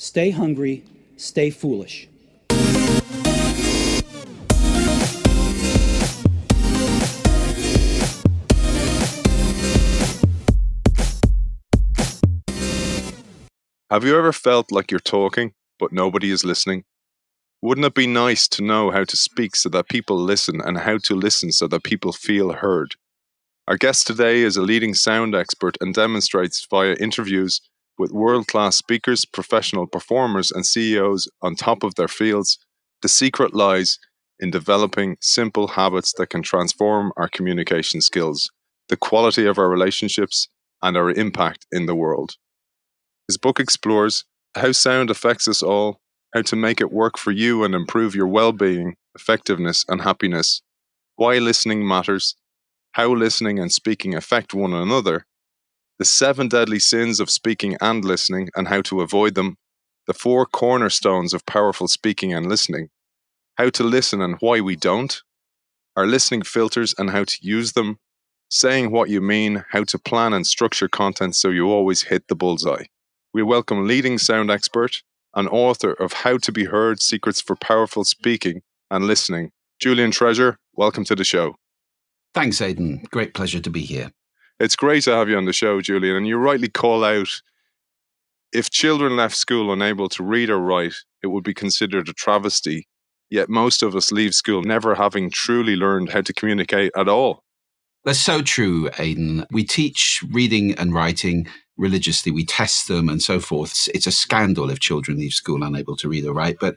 Stay hungry, stay foolish. Have you ever felt like you're talking, but nobody is listening? Wouldn't it be nice to know how to speak so that people listen and how to listen so that people feel heard? Our guest today is a leading sound expert and demonstrates via interviews with world-class speakers, professional performers, and CEOs on top of their fields. The secret lies in developing simple habits that can transform our communication skills, the quality of our relationships, and our impact in the world. His book explores how sound affects us all, how to make it work for you and improve your well-being, effectiveness, and happiness, why listening matters, how listening and speaking affect one another, the 7 deadly sins of speaking and listening and how to avoid them, the 4 cornerstones of powerful speaking and listening, how to listen and why we don't, our listening filters and how to use them, saying what you mean, how to plan and structure content so you always hit the bullseye. We welcome leading sound expert and author of How to Be Heard, Secrets for Powerful Speaking and Listening, Julian Treasure. Welcome to the show. Thanks, Aidan. Great pleasure to be here. It's great to have you on the show, Julian. And you rightly call out, if children left school unable to read or write, it would be considered a travesty. Yet most of us leave school never having truly learned how to communicate at all. That's so true, Aidan. We teach reading and writing religiously. We test them and so forth. It's a scandal if children leave school unable to read or write, but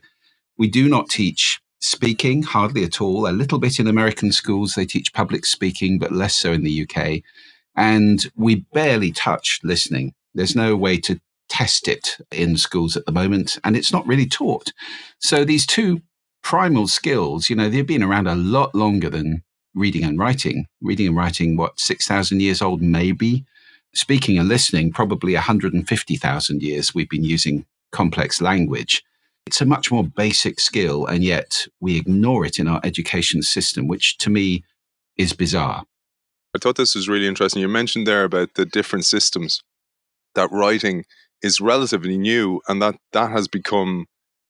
we do not teach speaking, hardly at all. A little bit in American schools, they teach public speaking, but less so in the UK. And we barely touch listening. There's no way to test it in schools at the moment, and it's not really taught. So these two primal skills, they've been around a lot longer than reading and writing. Reading and writing, 6,000 years old, maybe? Speaking and listening, probably 150,000 years we've been using complex language. It's a much more basic skill, and yet we ignore it in our education system, which to me is bizarre. I thought this was really interesting. You mentioned there about the different systems, that writing is relatively new, and that has become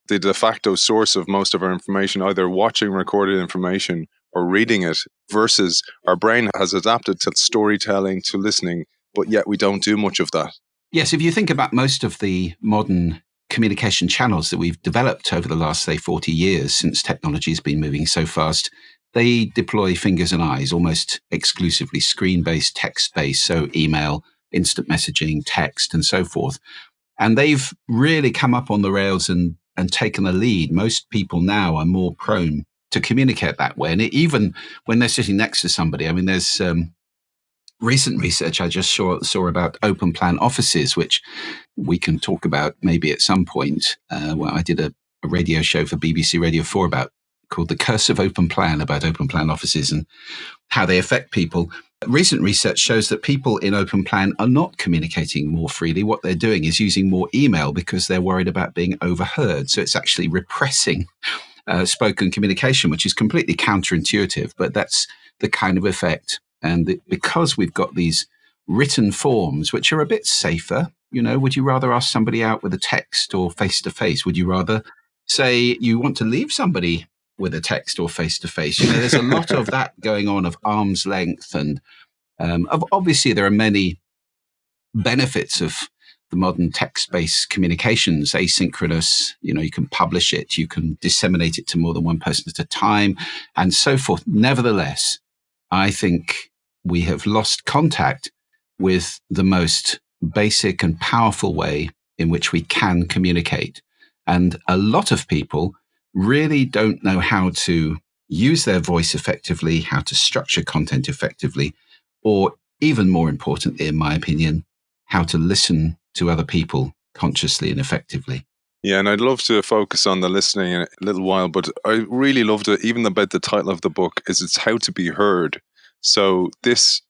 the de facto source of most of our information, either watching recorded information or reading it, versus our brain has adapted to storytelling, to listening, but yet we don't do much of that. Yes, if you think about most of the modern communication channels that we've developed over the last, 40 years, since technology has been moving so fast, they deploy fingers and eyes, almost exclusively screen-based, text-based, so email, instant messaging, text, and so forth. And they've really come up on the rails and taken a lead. Most people now are more prone to communicate that way. And even when they're sitting next to somebody, there's recent research I just saw about open plan offices, which we can talk about maybe at some point. I did a radio show for BBC Radio 4 called The Curse of Open Plan, about open plan offices and how they affect people. Recent research shows that people in open plan are not communicating more freely. What they're doing is using more email because they're worried about being overheard. So it's actually repressing spoken communication, which is completely counterintuitive, but that's the kind of effect. And because we've got these written forms, which are a bit safer, would you rather ask somebody out with a text or face-to-face? Would you rather say you want to leave somebody with a text or face-to-face? There's a lot of that going on, of arm's length. And obviously there are many benefits of the modern text-based communications, asynchronous, you can publish it, you can disseminate it to more than one person at a time, and so forth. Nevertheless, I think we have lost contact with the most basic and powerful way in which we can communicate. And a lot of people really don't know how to use their voice effectively, how to structure content effectively, or even more importantly, in my opinion, how to listen to other people consciously and effectively. Yeah, and I'd love to focus on the listening in a little while, but I really loved it, even about the title of the book, is it's How to Be Heard. So this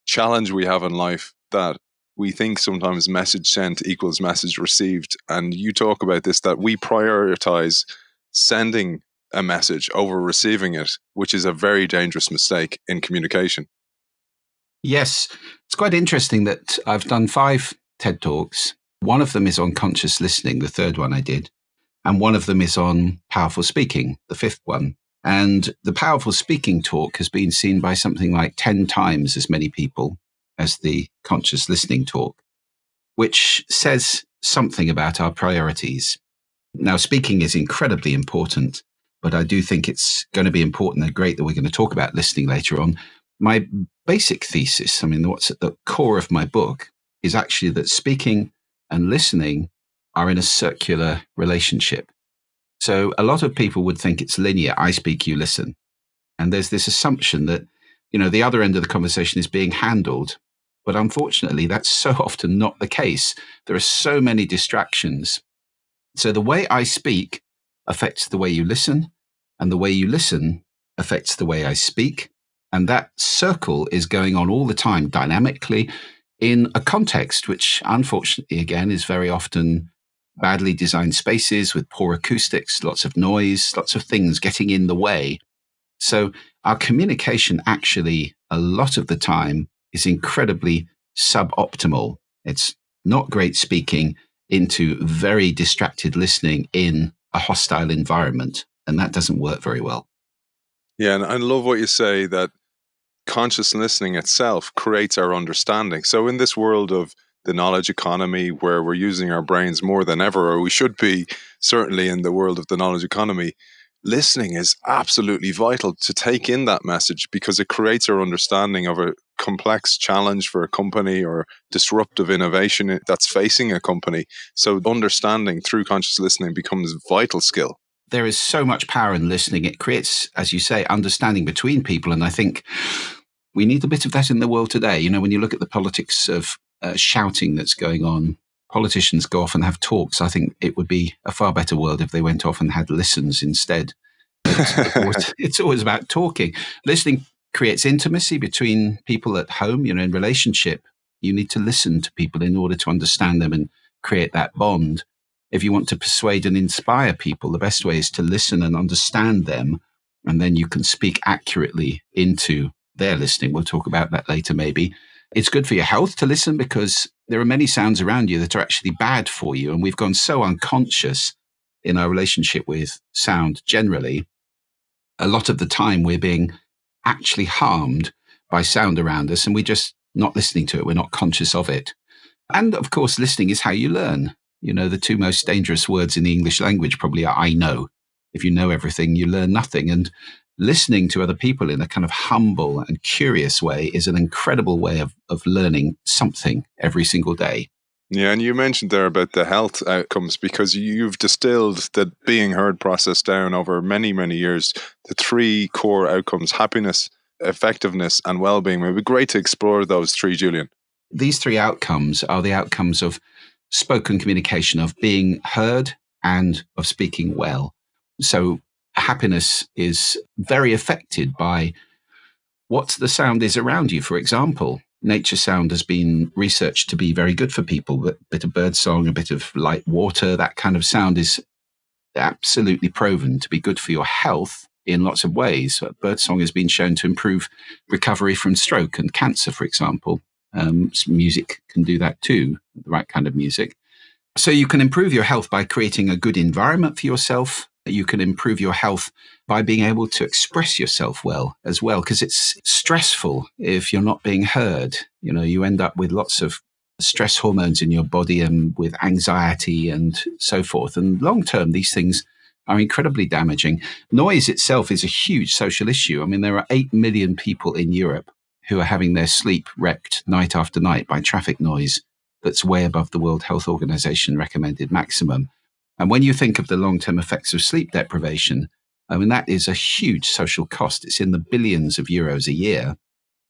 challenge we have in life, that we think sometimes message sent equals message received. And you talk about this, that we prioritize sending a message over receiving it, which is a very dangerous mistake in communication. Yes, it's quite interesting that I've done 5 TED Talks One of them is on conscious listening, the third one I did. And one of them is on powerful speaking, the fifth one. And the powerful speaking talk has been seen by something like 10 times as many people as the conscious listening talk, which says something about our priorities. Now, speaking is incredibly important, but I do think it's going to be important and great that we're going to talk about listening later on. My basic thesis, what's at the core of my book, is actually that speaking and listening are in a circular relationship. So a lot of people would think it's linear. I speak, you listen. And there's this assumption that, the other end of the conversation is being handled. But unfortunately, that's so often not the case. There are so many distractions. So the way I speak affects the way you listen, and the way you listen affects the way I speak. And that circle is going on all the time, dynamically, in a context which, unfortunately, again, is very often badly designed spaces with poor acoustics, lots of noise, lots of things getting in the way. So our communication actually, a lot of the time, is incredibly suboptimal. It's not great speaking into very distracted listening in a hostile environment, and that doesn't work very well. Yeah, and I love what you say, that conscious listening itself creates our understanding. So in this world of the knowledge economy, where we're using our brains more than ever, or we should be, certainly in the world of the knowledge economy, listening is absolutely vital to take in that message, because it creates our understanding of a complex challenge for a company or disruptive innovation that's facing a company. So understanding through conscious listening becomes a vital skill. There is so much power in listening. It creates, as you say, understanding between people. And I think we need a bit of that in the world today. When you look at the politics of shouting that's going on, politicians go off and have talks. I think it would be a far better world if they went off and had listens instead. It's always about talking. Listening creates intimacy between people at home. In relationship, you need to listen to people in order to understand them and create that bond. If you want to persuade and inspire people, the best way is to listen and understand them, and then you can speak accurately into their listening. We'll talk about that later, maybe. It's good for your health to listen, because there are many sounds around you that are actually bad for you. And we've gone so unconscious in our relationship with sound generally. A lot of the time we're being actually harmed by sound around us, and we're just not listening to it. We're not conscious of it. And of course, listening is how you learn. The two most dangerous words in the English language probably are I know. If you know everything, you learn nothing. And listening to other people in a kind of humble and curious way is an incredible way of learning something every single day. Yeah, and you mentioned there about the health outcomes, because you've distilled the being heard process down over many, many years, the 3 core outcomes: happiness, effectiveness, and well-being. It would be great to explore those 3, Julian. These 3 outcomes are the outcomes of spoken communication, of being heard and of speaking well. So happiness is very affected by what the sound is around you. For example, nature sound has been researched to be very good for people. A bit of bird song, a bit of light water, that kind of sound is absolutely proven to be good for your health in lots of ways. Bird song has been shown to improve recovery from stroke and cancer, for example. Music can do that too, the right kind of music. So you can improve your health by creating a good environment for yourself. You can improve your health by being able to express yourself well as well, because it's stressful if you're not being heard. You end up with lots of stress hormones in your body and with anxiety and so forth. And long term, these things are incredibly damaging. Noise itself is a huge social issue. There are 8 million people in Europe who are having their sleep wrecked night after night by traffic noise that's way above the World Health Organization recommended maximum. And when you think of the long-term effects of sleep deprivation, that is a huge social cost. It's in the billions of euros a year.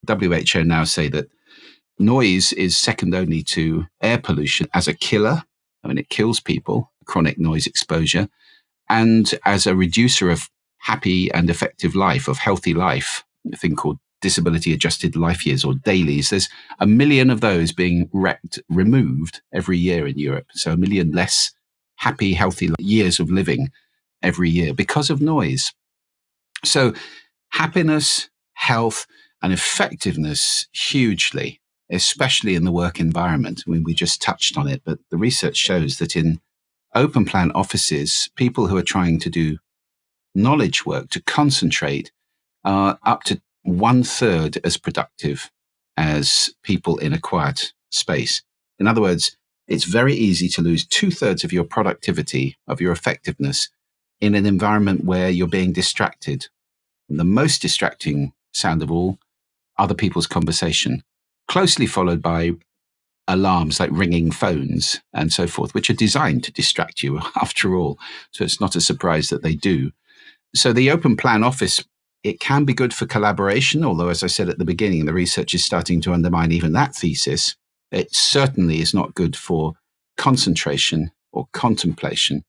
WHO now say that noise is second only to air pollution as a killer. It kills people, chronic noise exposure, and as a reducer of happy and effective life, of healthy life, a thing called disability adjusted life years, or dailies. There's 1 million of those being removed every year in Europe. So 1 million less happy, healthy years of living every year because of noise. So happiness, health, and effectiveness hugely especially in the work environment. I mean, we just touched on it, but the research shows that in open plan offices, people who are trying to do knowledge work, to concentrate, are up to 1/3 as productive as people in a quiet space. In other words, it's very easy to lose 2/3 of your productivity, of your effectiveness, in an environment where you're being distracted. And the most distracting sound of all, other people's conversation, closely followed by alarms like ringing phones and so forth, which are designed to distract you after all. So it's not a surprise that they do. So the open plan office, it can be good for collaboration, although, as I said at the beginning, the research is starting to undermine even that thesis. It certainly is not good for concentration or contemplation.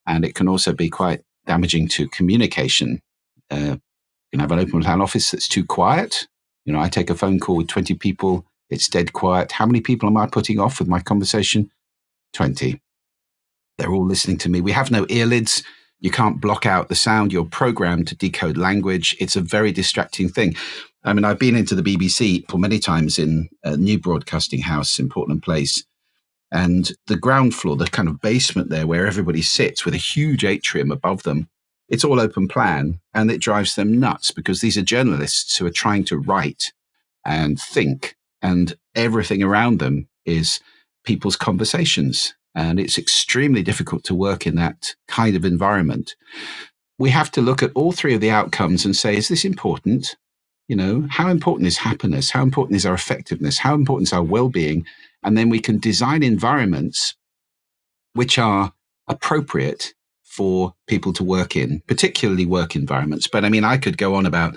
And it can also be quite damaging to communication. You can have an open plan office that's too quiet. I take a phone call with 20 people. It's dead quiet. How many people am I putting off with my conversation? 20. They're all listening to me. We have no earlids. You can't block out the sound. You're programmed to decode language. It's a very distracting thing. I mean, I've been into the BBC for many times in a new broadcasting house in Portland Place. And the ground floor, the kind of basement there where everybody sits with a huge atrium above them, it's all open plan, and it drives them nuts because these are journalists who are trying to write and think, and everything around them is people's conversations. And it's extremely difficult to work in that kind of environment. We have to look at all three of the outcomes and say, is this important? How important is happiness? How important is our effectiveness? How important is our well-being? And then we can design environments which are appropriate for people to work in, particularly work environments. But I mean, I could go on about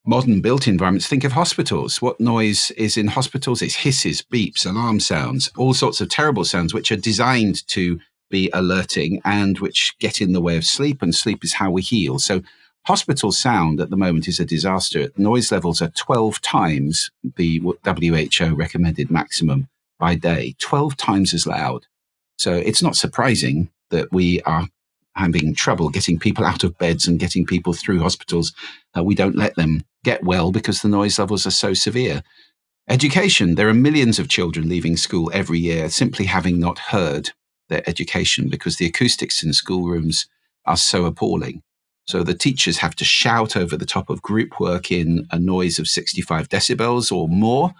modern built environments. Think of hospitals. What noise is in hospitals? It's hisses, beeps, alarm sounds, all sorts of terrible sounds, which are designed to be alerting and which get in the way of sleep. And sleep is how we heal. So hospital sound at the moment is a disaster. Noise levels are 12 times the WHO recommended maximum by day, 12 times as loud. So it's not surprising that we are having trouble getting people out of beds and getting people through hospitals. We don't let them get well because the noise levels are so severe. Education, there are millions of children leaving school every year simply having not heard their education because the acoustics in schoolrooms are so appalling. So the teachers have to shout over the top of group work in a noise of 65 decibels or more,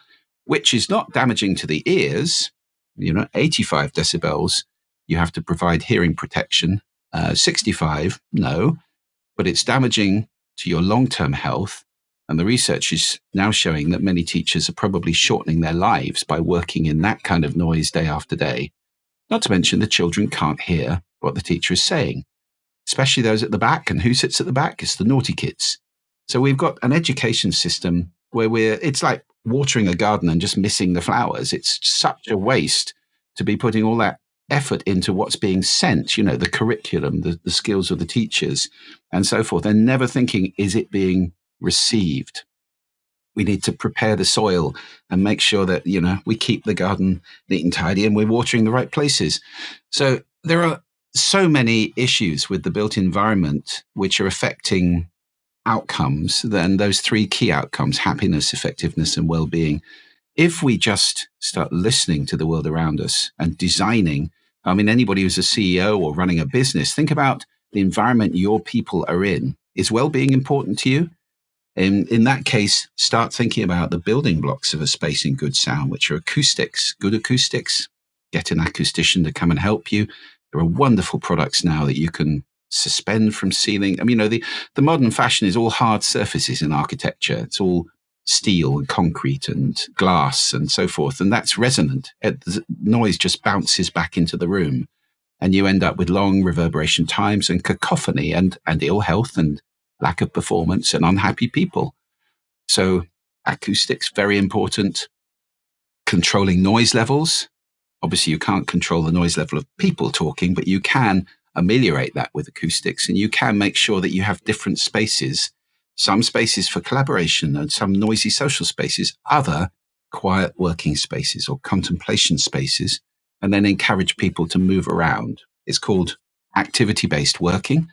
which is not damaging to the ears. 85 decibels, you have to provide hearing protection. 65, no, but it's damaging to your long-term health. And the research is now showing that many teachers are probably shortening their lives by working in that kind of noise day after day. Not to mention the children can't hear what the teacher is saying, especially those at the back. And who sits at the back? It's the naughty kids. So we've got an education system where it's like watering a garden and just missing the flowers. It's such a waste to be putting all that effort into what's being sent, the curriculum, the skills of the teachers and so forth, and never thinking, is it being received? We need to prepare the soil and make sure that, we keep the garden neat and tidy and we're watering the right places. So there are so many issues with the built environment which are affecting outcomes, then those three key outcomes, happiness, effectiveness, and well-being. If we just start listening to the world around us and designing, I mean, anybody who's a CEO or running a business, think about the environment your people are in. Is well-being important to you? In that case, start thinking about the building blocks of a space in good sound, which are acoustics, good acoustics. Get an acoustician to come and help you. There are wonderful products now that you can suspend from ceiling. I mean, the modern fashion is all hard surfaces in architecture. It's all steel and concrete and glass and so forth. And that's resonant. The noise just bounces back into the room. And you end up with long reverberation times and cacophony and ill health and lack of performance and unhappy people. So acoustics, very important. Controlling noise levels. Obviously, you can't control the noise level of people talking, but you can ameliorate that with acoustics. And you can make sure that you have different spaces, some spaces for collaboration and some noisy social spaces, other quiet working spaces or contemplation spaces, and then encourage people to move around. It's called activity-based working,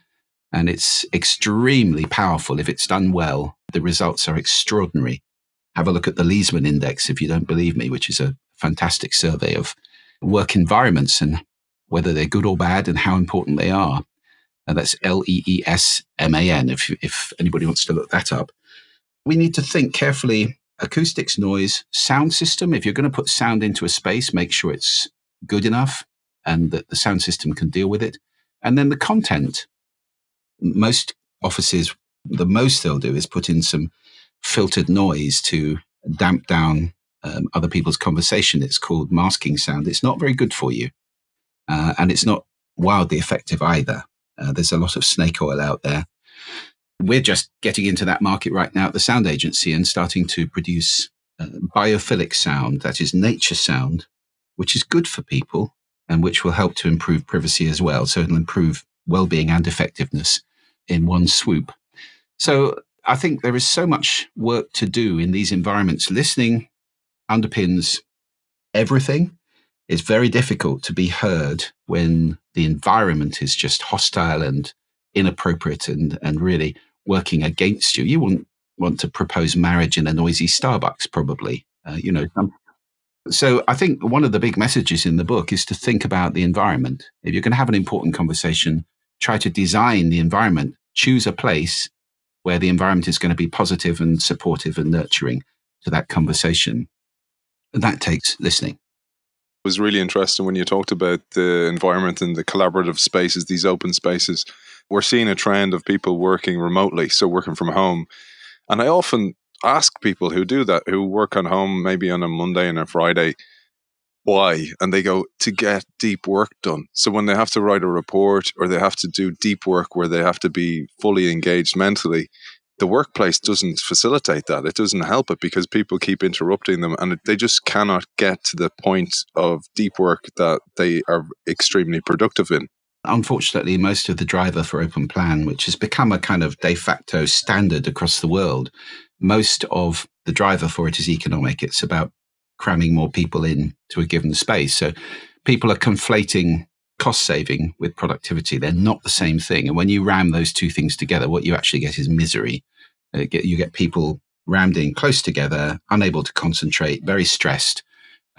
and it's extremely powerful. If it's done well, the results are extraordinary. have a look at the Leesman Index if you don't believe me, which is a fantastic survey of work environments and whether they're good or bad and how important they are. And that's LEESMAN if anybody wants to look that up. We need to think carefully: acoustics, noise, sound system. If you're going to put sound into a space, make sure it's good enough and that the sound system can deal with it. And then the content. Most offices, the most they'll do is put in some filtered noise to damp down other people's conversation. It's called masking sound. It's not very good for you. And it's not wildly effective either. There's a lot of snake oil out there. We're just getting into that market right now at the sound agency and starting to produce biophilic sound, that is nature sound, which is good for people and which will help to improve privacy as well. So it'll improve well-being and effectiveness in one swoop. So I think there is so much work to do in these environments. Listening underpins everything. It's very difficult to be heard when the environment is just hostile and inappropriate and really working against you. You wouldn't want to propose marriage in a noisy Starbucks, probably. So I think one of the big messages in the book is to think about the environment. If you're going to have an important conversation, try to design the environment. Choose a place where the environment is going to be positive and supportive and nurturing to that conversation. And that takes listening. It was really interesting when you talked about the environment and the collaborative spaces, these open spaces. We're seeing a trend of people working remotely, so working from home. And I often ask people who do that, who work on home, maybe on a Monday and a Friday, why? And they go, to get deep work done. So when they have to write a report or they have to do deep work where they have to be fully engaged mentally, the workplace doesn't facilitate that. It doesn't help it because people keep interrupting them and they just cannot get to the point of deep work that they are extremely productive in. Unfortunately, most of the driver for open plan, which has become a kind of de facto standard across the world, most of the driver for it is economic. It's about cramming more people in to a given space. So people are conflating cost saving with productivity. They're not the same thing. And when you ram those two things together, what you actually get is misery. You get people rammed in close together, unable to concentrate, very stressed.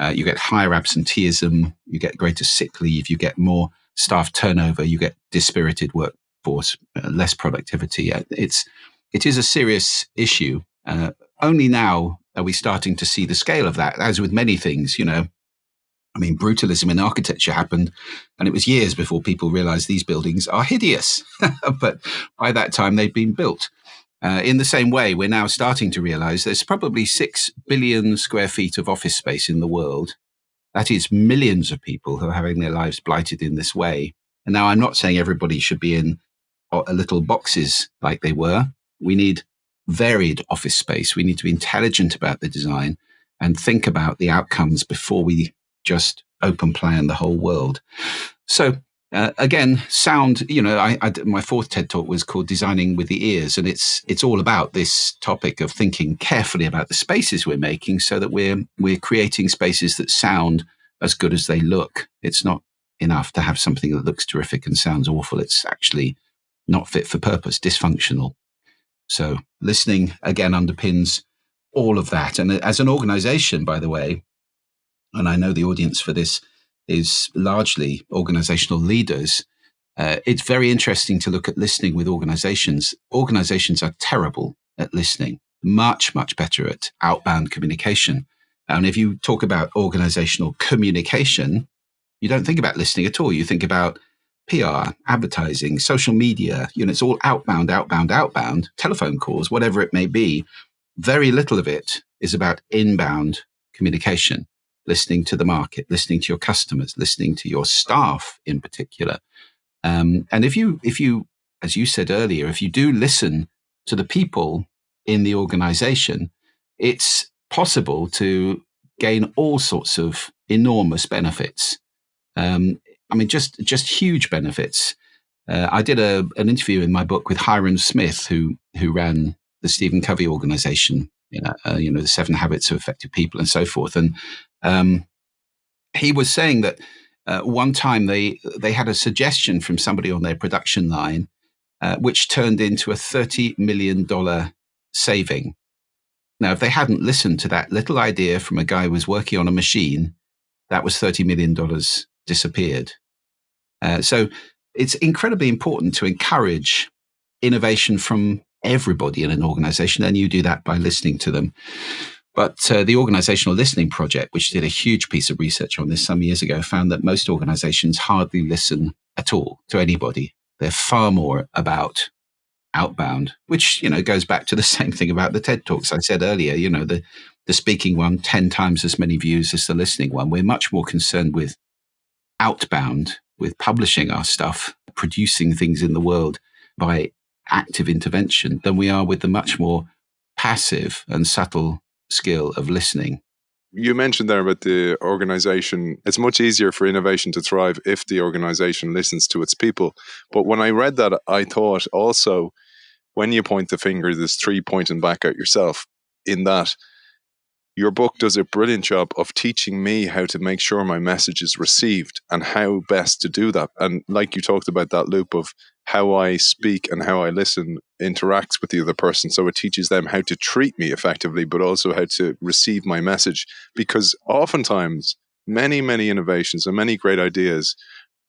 You get higher absenteeism, you get greater sick leave, you get more staff turnover, you get dispirited workforce, less productivity. It is a serious issue. Only now are we starting to see the scale of that. As with many things, brutalism in architecture happened, and it was years before people realized these buildings are hideous. But by that time, they'd been built. In the same way, we're now starting to realize there's probably 6 billion square feet of office space in the world. That is millions of people who are having their lives blighted in this way. And now I'm not saying everybody should be in little boxes like they were. We need varied office space. We need to be intelligent about the design and think about the outcomes before we just open plan the whole world. So again, sound, my fourth TED talk was called Designing with the Ears. And it's all about this topic of thinking carefully about the spaces we're making so that we're creating spaces that sound as good as they look. It's not enough to have something that looks terrific and sounds awful. It's actually not fit for purpose, dysfunctional. So listening, again, underpins all of that. And as an organization, by the way, and I know the audience for this is largely organizational leaders, it's very interesting to look at listening with organizations. Organizations are terrible at listening, much, much better at outbound communication. And if you talk about organizational communication, you don't think about listening at all. You think about PR, advertising, social media, it's all outbound, telephone calls, whatever it may be. Very little of it is about inbound communication, listening to the market, listening to your customers, listening to your staff in particular. And if you, as you said earlier, if you do listen to the people in the organization, it's possible to gain all sorts of enormous benefits. Just huge benefits. I did an interview in my book with Hiram Smith, who ran the Stephen Covey organization, the 7 Habits of Effective People and so forth. And he was saying that one time they had a suggestion from somebody on their production line, which turned into a $30 million saving. Now, if they hadn't listened to that little idea from a guy who was working on a machine, that was $30 million disappeared. So it's incredibly important to encourage innovation from everybody in an organization, and you do that by listening to them. But the Organizational Listening Project, which did a huge piece of research on this some years ago, found that most organizations hardly listen at all to anybody. They're far more about outbound, which, goes back to the same thing about the TED Talks I said earlier. The speaking one, 10 times as many views as the listening one. We're much more concerned with outbound, with publishing our stuff, producing things in the world by active intervention, than we are with the much more passive and subtle skill of listening. You mentioned there about the organization. It's much easier for innovation to thrive if the organization listens to its people. But when I read that, I thought also, when you point the finger, there's three pointing back at yourself, in that your book does a brilliant job of teaching me how to make sure my message is received and how best to do that. And like you talked about, that loop of how I speak and how I listen interacts with the other person. So it teaches them how to treat me effectively, but also how to receive my message. Because oftentimes, many innovations and many great ideas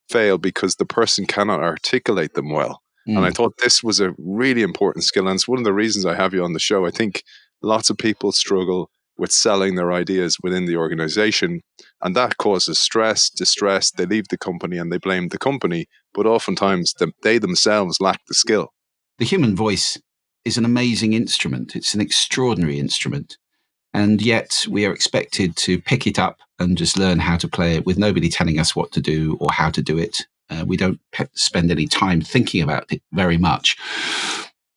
fail because the person cannot articulate them well. And I thought this was a really important skill. And it's one of the reasons I have you on the show. I think lots of people struggle with selling their ideas within the organization, and that causes stress, distress. They leave the company and they blame the company, but oftentimes they themselves lack the skill. The human voice is an amazing instrument. It's an extraordinary instrument. And yet we are expected to pick it up and just learn how to play it with nobody telling us what to do or how to do it. We don't spend any time thinking about it very much.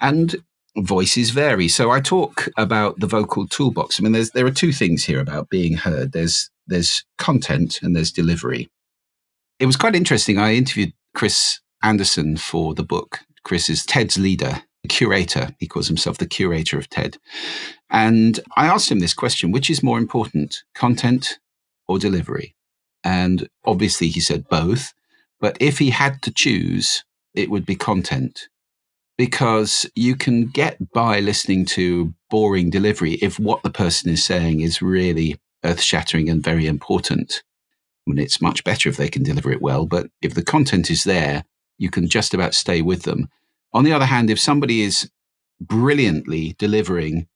And voices vary. So I talk about the vocal toolbox. I mean, there are two things here about being heard. There's content and there's delivery. It was quite interesting. I interviewed Chris Anderson for the book. Chris is TED's leader, curator. He calls himself the curator of TED. And I asked him this question: which is more important, content or delivery? And obviously he said both. But if he had to choose, it would be content. Because you can get by listening to boring delivery if what the person is saying is really earth-shattering and very important. I mean, it's much better if they can deliver it well, but if the content is there, you can just about stay with them. On the other hand, if somebody is brilliantly delivering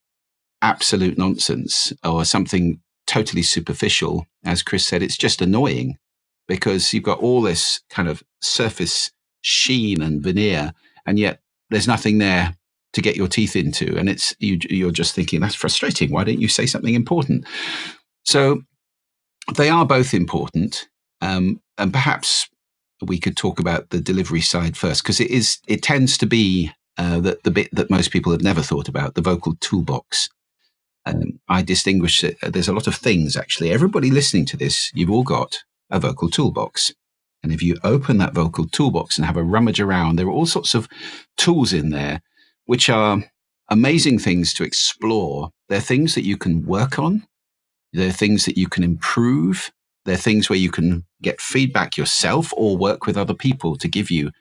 absolute nonsense or something totally superficial, as Chris said, it's just annoying because you've got all this kind of surface sheen and veneer, and yet there's nothing there to get your teeth into. And you're just thinking, that's frustrating. Why don't you say something important? So they are both important. And perhaps we could talk about the delivery side first, because it tends to be the bit that most people have never thought about, the vocal toolbox. I distinguish it. There's a lot of things, actually. Everybody listening to this, you've all got a vocal toolbox. And if you open that vocal toolbox and have a rummage around, there are all sorts of tools in there, which are amazing things to explore. They're things that you can work on. They're things that you can improve. They're things where you can get feedback yourself or work with other people to give you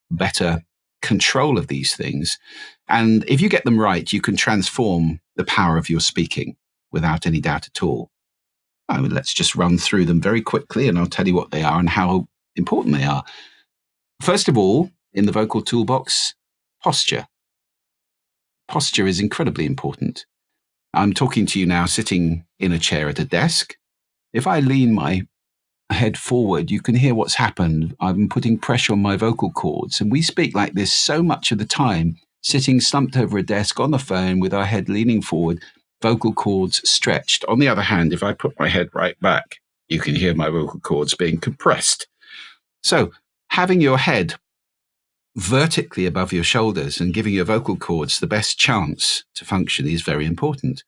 better control of these things. And if you get them right, you can transform the power of your speaking without any doubt at all. Let's just run through them very quickly, and I'll tell you what they are and how important they are. First of all, in the vocal toolbox, posture. Posture is incredibly important. I'm talking to you now sitting in a chair at a desk. If I lean my head forward, you can hear what's happened. I'm putting pressure on my vocal cords, and we speak like this so much of the time, sitting slumped over a desk on the phone with our head leaning forward, vocal cords stretched. On the other hand, if I put my head right back, you can hear my vocal cords being compressed. So having your head vertically above your shoulders and giving your vocal cords the best chance to function is very important.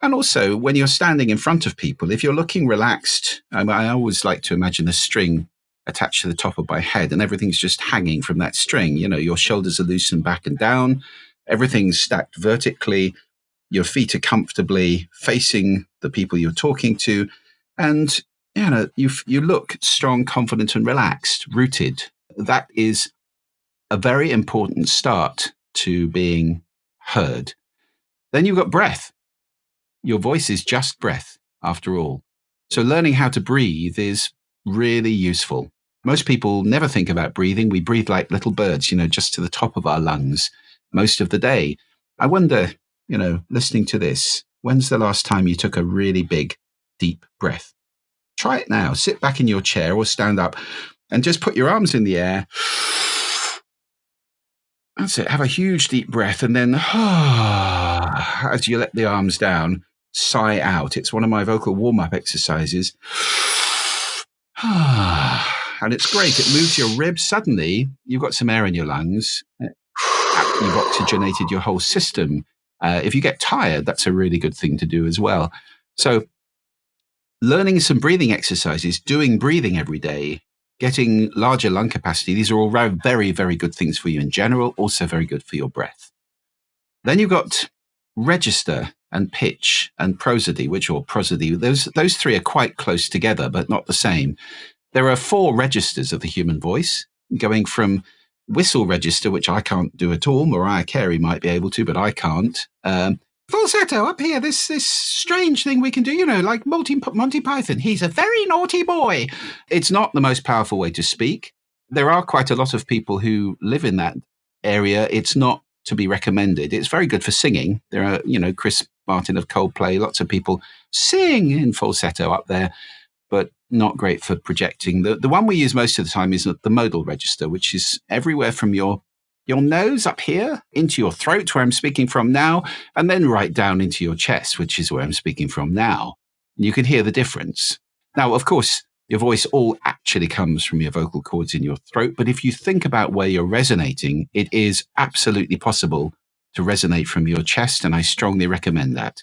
And also, when you're standing in front of people, if you're looking relaxed, I always like to imagine a string attached to the top of my head and everything's just hanging from that string. Your shoulders are loosened back and down, everything's stacked vertically, your feet are comfortably facing the people you're talking to, and you look strong, confident, and relaxed, rooted. That is a very important start to being heard. Then you've got breath. your voice is just breath, after all. So learning how to breathe is really useful. Most people never think about breathing. We breathe like little birds, just to the top of our lungs most of the day. I wonder, listening to this, when's the last time you took a really big, deep breath? Try it now. Sit back in your chair or stand up and just put your arms in the air. That's it. Have a huge deep breath and then as you let the arms down, sigh out. It's one of my vocal warm-up exercises. And it's great. It moves your ribs. Suddenly, you've got some air in your lungs. You've oxygenated your whole system. If you get tired, that's a really good thing to do as well. So learning some breathing exercises, doing breathing every day, getting larger lung capacity, these are all very, very good things for you in general, also very good for your breath. Then you've got register and pitch and prosody, prosody. Those three are quite close together, but not the same. There are 4 registers of the human voice, going from whistle register, which I can't do at all. Mariah Carey might be able to, but I can't. Falsetto up here, this strange thing we can do, like Monty Python. He's a very naughty boy. It's not the most powerful way to speak. There are quite a lot of people who live in that area. It's not to be recommended. It's very good for singing. There are, Chris Martin of Coldplay, lots of people sing in falsetto up there, but not great for projecting. The one we use most of the time is the modal register, which is everywhere from your nose up here into your throat, where I'm speaking from now, and then right down into your chest, which is where I'm speaking from now. You can hear the difference. Now, of course, your voice all actually comes from your vocal cords in your throat, but if you think about where you're resonating, it is absolutely possible to resonate from your chest, and I strongly recommend that.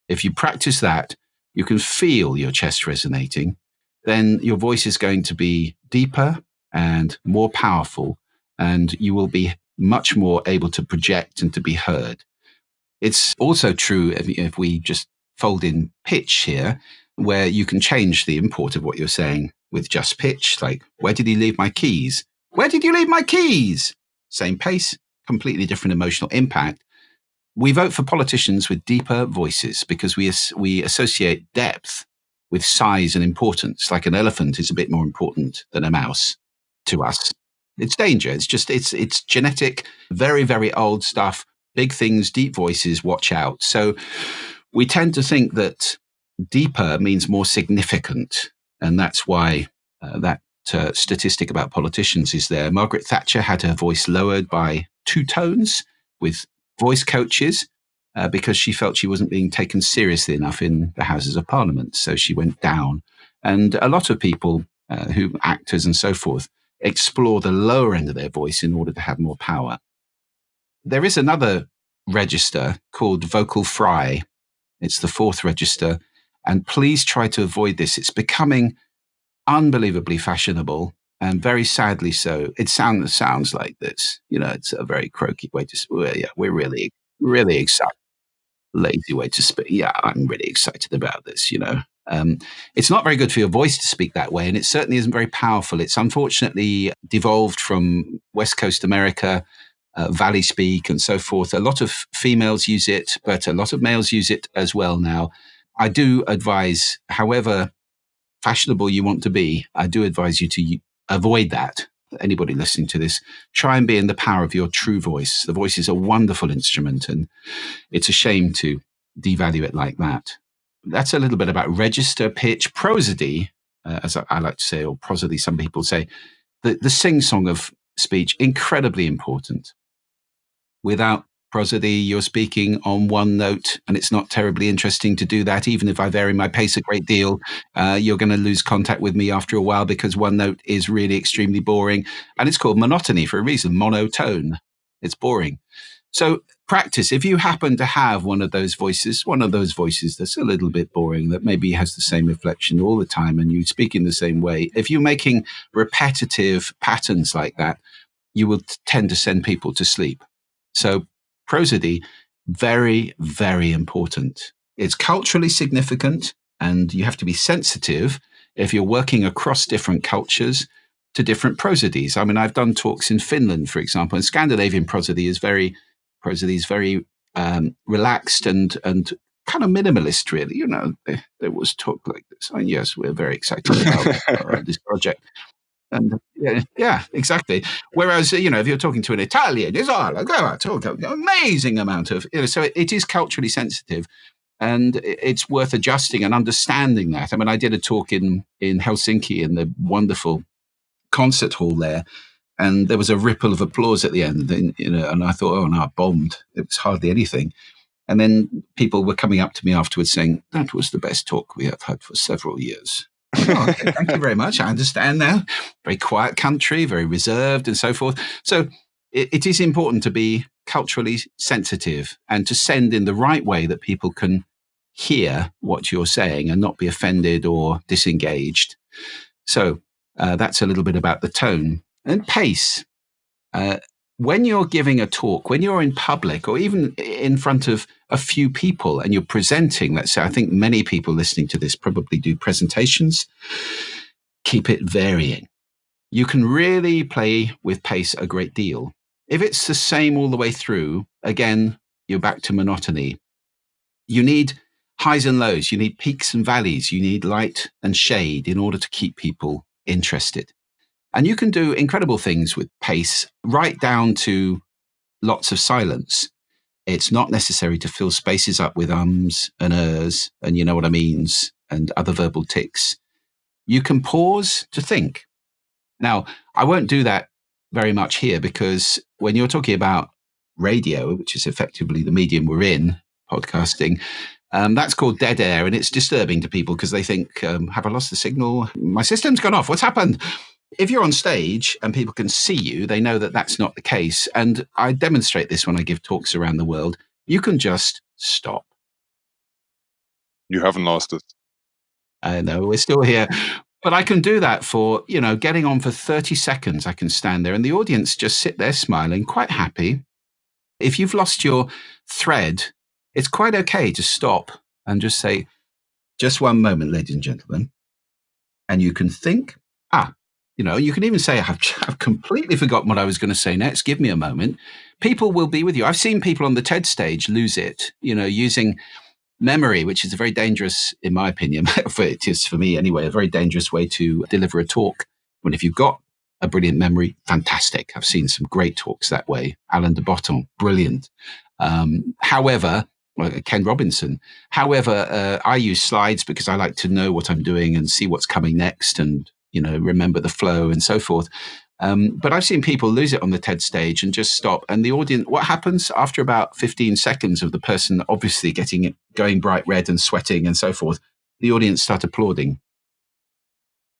If you practice that, you can feel your chest resonating, then your voice is going to be deeper and more powerful, and you will be much more able to project and to be heard. It's also true if we just fold in pitch here, where you can change the import of what you're saying with just pitch, like, where did he leave my keys? Where did you leave my keys? Same pace, completely different emotional impact. We vote for politicians with deeper voices because we associate depth with size and importance. Like an elephant is a bit more important than a mouse to us. It's danger. It's genetic, very, very old stuff. Big things, deep voices, watch out. So we tend to think that deeper means more significant. And that's why that statistic about politicians is there. Margaret Thatcher had her voice lowered by 2 tones with voice coaches because she felt she wasn't being taken seriously enough in the Houses of Parliament. So she went down. And a lot of people actors and so forth, explore the lower end of their voice in order to have more power. There is another register called vocal fry. It's the 4th register. And please try to avoid this. It's becoming unbelievably fashionable and very sadly so. It sounds like this. It's a very croaky way to speak. Yeah, we're really, really excited. Lazy way to speak. Yeah, I'm really excited about this, It's not very good for your voice to speak that way, and it certainly isn't very powerful. It's unfortunately devolved from West Coast America, Valley speak and so forth. A lot of females use it, but a lot of males use it as well now. I do advise, however fashionable you want to be, I do advise you to avoid that. Anybody listening to this, try and be in the power of your true voice. The voice is a wonderful instrument, and it's a shame to devalue it like that. That's a little bit about register, pitch, prosody, as I like to say, or prosody, some people say. The sing-song of speech, incredibly important. Without prosody, you're speaking on one note, and it's not terribly interesting to do that. Even if I vary my pace a great deal, you're going to lose contact with me after a while because one note is really extremely boring. And it's called monotony for a reason, monotone. It's boring. So practice. If you happen to have one of those voices that's a little bit boring, that maybe has the same inflection all the time and you speak in the same way, if you're making repetitive patterns like that, you will tend to send people to sleep. So prosody, very, very important. It's culturally significant, and you have to be sensitive if you're working across different cultures to different prosodies. I mean, I've done talks in Finland, for example, and Scandinavian prosody is very relaxed and kind of minimalist, really. There was talk like this. And yes, we're very excited about this project. And yeah, exactly. Whereas, if you're talking to an Italian, it's amazing amount of, so it is culturally sensitive, and it's worth adjusting and understanding that. I mean, I did a talk in Helsinki in the wonderful concert hall there, and there was a ripple of applause at the end, and I thought, oh no, I bombed. It was hardly anything. And then people were coming up to me afterwards saying, that was the best talk we have had for several years. Oh, okay, thank you very much. I understand now. Very quiet country, very reserved and so forth. So it is important to be culturally sensitive and to send in the right way that people can hear what you're saying and not be offended or disengaged. So that's a little bit about the tone. And pace. When you're giving a talk, when you're in public or even in front of a few people and you're presenting, let's say, I think many people listening to this probably do presentations, keep it varying. You can really play with pace a great deal. If it's the same all the way through, again, you're back to monotony. You need highs and lows. You need peaks and valleys. You need light and shade in order to keep people interested. And you can do incredible things with pace, right down to lots of silence. It's not necessary to fill spaces up with ums and ers and you know what I means and other verbal tics. You can pause to think. Now, I won't do that very much here because when you're talking about radio, which is effectively the medium we're in, podcasting, that's called dead air, and it's disturbing to people because they think, have I lost the signal? My system's gone off. What's happened? If you're on stage and people can see you, they know that that's not the case. And I demonstrate this when I give talks around the world. You can just stop. You haven't lost it. I know, we're still here. But I can do that for, getting on for 30 seconds. I can stand there and the audience just sit there smiling, quite happy. If you've lost your thread, it's quite okay to stop and just say, just one moment, ladies and gentlemen. And you can think, you can even say, I've completely forgotten what I was going to say next. Give me a moment. People will be with you. I've seen people on the TED stage lose it, using memory, which is a very dangerous, in my opinion, it is for me anyway, a very dangerous way to deliver a talk. When if you've got a brilliant memory, fantastic. I've seen some great talks that way. Alain de Botton, brilliant. However, Ken Robinson. However, I use slides because I like to know what I'm doing and see what's coming next and remember the flow and so forth. But I've seen people lose it on the TED stage and just stop. And the audience, what happens after about 15 seconds of the person obviously going bright red and sweating and so forth, the audience start applauding.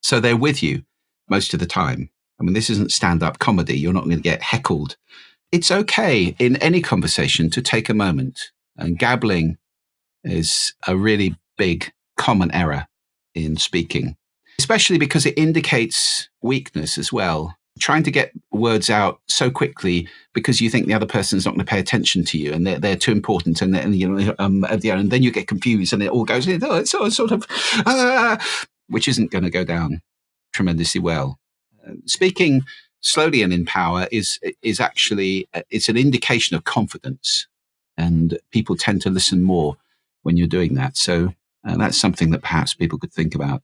So they're with you most of the time. I mean, this isn't stand-up comedy. You're not going to get heckled. It's okay in any conversation to take a moment. And gabbling is a really big common error in speaking, especially because it indicates weakness as well. Trying to get words out so quickly because you think the other person's not going to pay attention to you and they're too important and then you get confused and it all goes, it's all sort of, which isn't going to go down tremendously well. Speaking slowly and in power is actually, it's an indication of confidence, and people tend to listen more when you're doing that. So that's something that perhaps people could think about.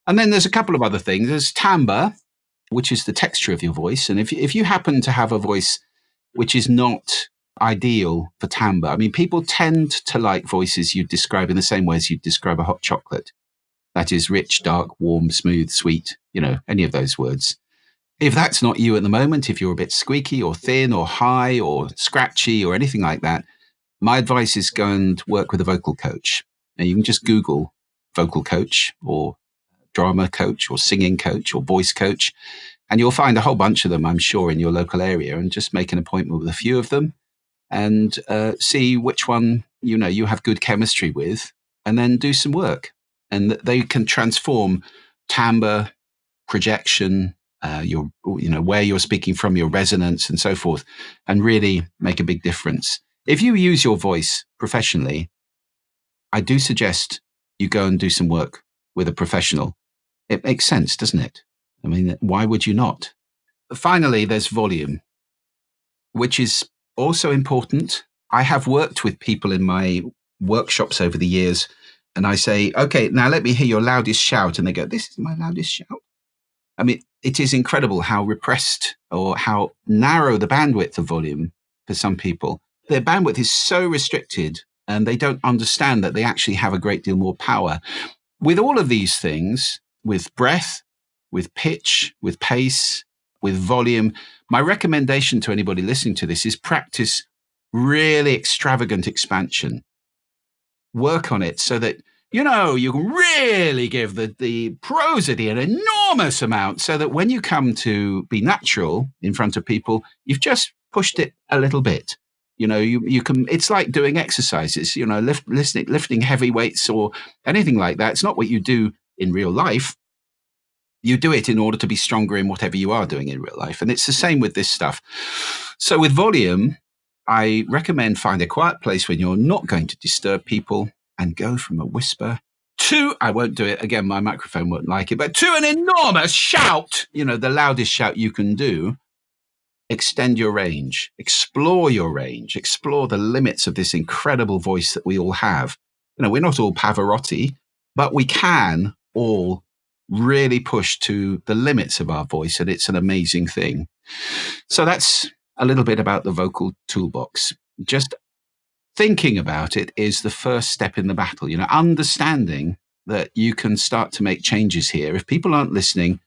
And then there's a couple of other things. There's timbre, which is the texture of your voice. And if you happen to have a voice which is not ideal for timbre, I mean, people tend to like voices you describe in the same way as you describe a hot chocolate. That is rich, dark, warm, smooth, sweet, any of those words. If that's not you at the moment, if you're a bit squeaky or thin or high or scratchy or anything like that, my advice is go and work with a vocal coach. And you can just Google vocal coach or drama coach or singing coach or voice coach, and you'll find a whole bunch of them, I'm sure, in your local area, and just make an appointment with a few of them and see which one you have good chemistry with, and then do some work. And they can transform timbre, projection, where you're speaking from, your resonance and so forth, and really make a big difference. If you use your voice professionally, I do suggest you go and do some work with a professional. It makes sense, doesn't it? I mean, why would you not? Finally, there's volume, which is also important. I have worked with people in my workshops over the years, and I say, okay, now let me hear your loudest shout. And they go, this is my loudest shout. I mean, it is incredible how repressed or how narrow the bandwidth of volume for some people. Their bandwidth is so restricted and they don't understand that they actually have a great deal more power. With all of these things, with breath, with pitch, with pace, with volume, my recommendation to anybody listening to this is practice really extravagant expansion. Work on it so that, you can really give the prosody an enormous amount so that when you come to be natural in front of people, you've just pushed it a little bit. You can, it's like doing exercises, lifting heavy weights or anything like that. It's not what you do in real life. You do it in order to be stronger in whatever you are doing in real life. And it's the same with this stuff. So with volume, I recommend find a quiet place when you're not going to disturb people and go from a whisper to, I won't do it again, my microphone won't like it, but to an enormous shout, the loudest shout you can do. Extend your range, explore your range, explore the limits of this incredible voice that we all have. We're not all Pavarotti, but we can all really push to the limits of our voice, and it's an amazing thing. So that's a little bit about the vocal toolbox. Just thinking about it is the first step in the battle, understanding that you can start to make changes here. If people aren't listening,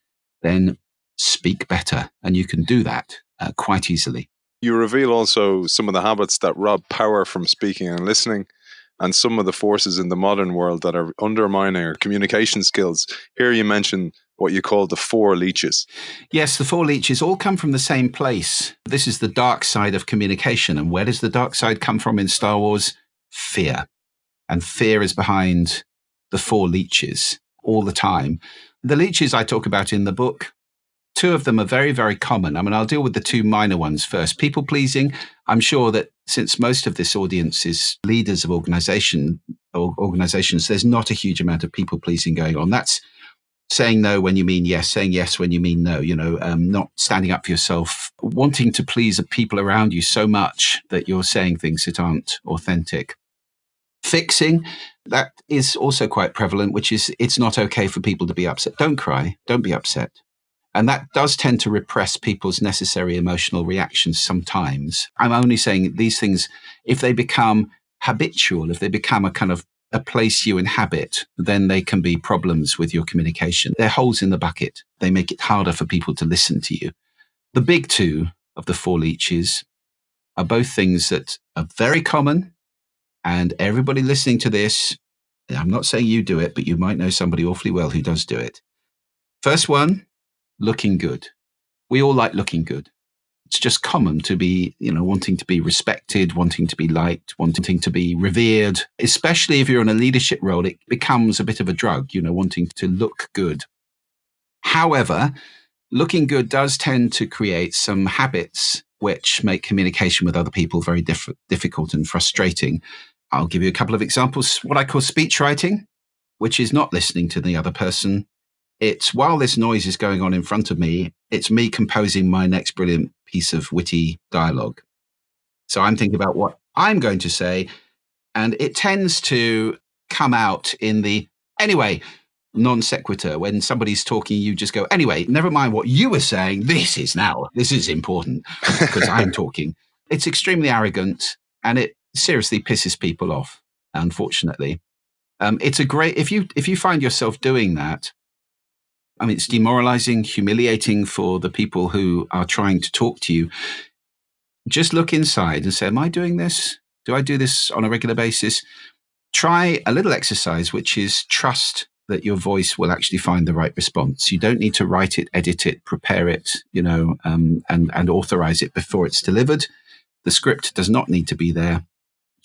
then speak better, and you can do that quite easily. You reveal also some of the habits that rob power from speaking and listening, and some of the forces in the modern world that are undermining our communication skills. Here you mention what you call the Four Leeches. Yes, the Four Leeches all come from the same place. This is the dark side of communication. And where does the dark side come from in Star Wars? Fear. And fear is behind the Four Leeches all the time. The leeches I talk about in the book, two of them are very, very common. I mean, I'll deal with the two minor ones first. People pleasing. I'm sure that since most of this audience is leaders of organizations, there's not a huge amount of people pleasing going on. That's saying no when you mean yes, saying yes when you mean no, not standing up for yourself, wanting to please the people around you so much that you're saying things that aren't authentic. Fixing, that is also quite prevalent, which is it's not okay for people to be upset. Don't cry, don't be upset. And that does tend to repress people's necessary emotional reactions sometimes. I'm only saying these things, if they become habitual, if they become a kind of a place you inhabit, then they can be problems with your communication. They're holes in the bucket. They make it harder for people to listen to you. The big two of the Four Leeches are both things that are very common, and everybody listening to this, I'm not saying you do it, but you might know somebody awfully well who does do it. First one, looking good. We all like looking good. It's just common to be, wanting to be respected, wanting to be liked, wanting to be revered, especially if you're in a leadership role. It becomes a bit of a drug, wanting to look good. However, looking good does tend to create some habits which make communication with other people very difficult and frustrating. I'll give you a couple of examples. What I call speech writing, which is not listening to the other person. It's while this noise is going on in front of me, it's me composing my next brilliant piece of witty dialogue. So I'm thinking about what I'm going to say, and it tends to come out in the anyway, non sequitur. When somebody's talking, you just go, anyway, never mind what you were saying. This is important because I'm talking. It's extremely arrogant, and it seriously pisses people off, unfortunately. It's a great, if you find yourself doing that, I mean, it's demoralizing, humiliating for the people who are trying to talk to you. Just look inside and say, am I doing this? Do I do this on a regular basis? Try a little exercise, which is trust that your voice will actually find the right response. You don't need to write it, edit it, prepare it, and authorize it before it's delivered. The script does not need to be there.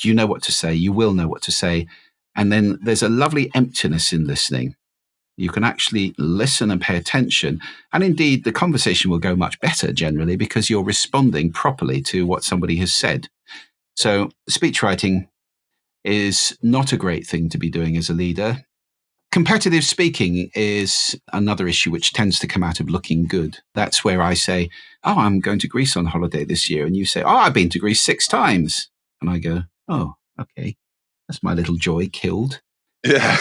You know what to say. You will know what to say. And then there's a lovely emptiness in listening. You can actually listen and pay attention. And indeed, the conversation will go much better generally because you're responding properly to what somebody has said. So speech writing is not a great thing to be doing as a leader. Competitive speaking is another issue which tends to come out of looking good. That's where I say, oh, I'm going to Greece on holiday this year. And you say, oh, I've been to Greece 6 times. And I go, oh, okay. That's my little joy killed. Yeah.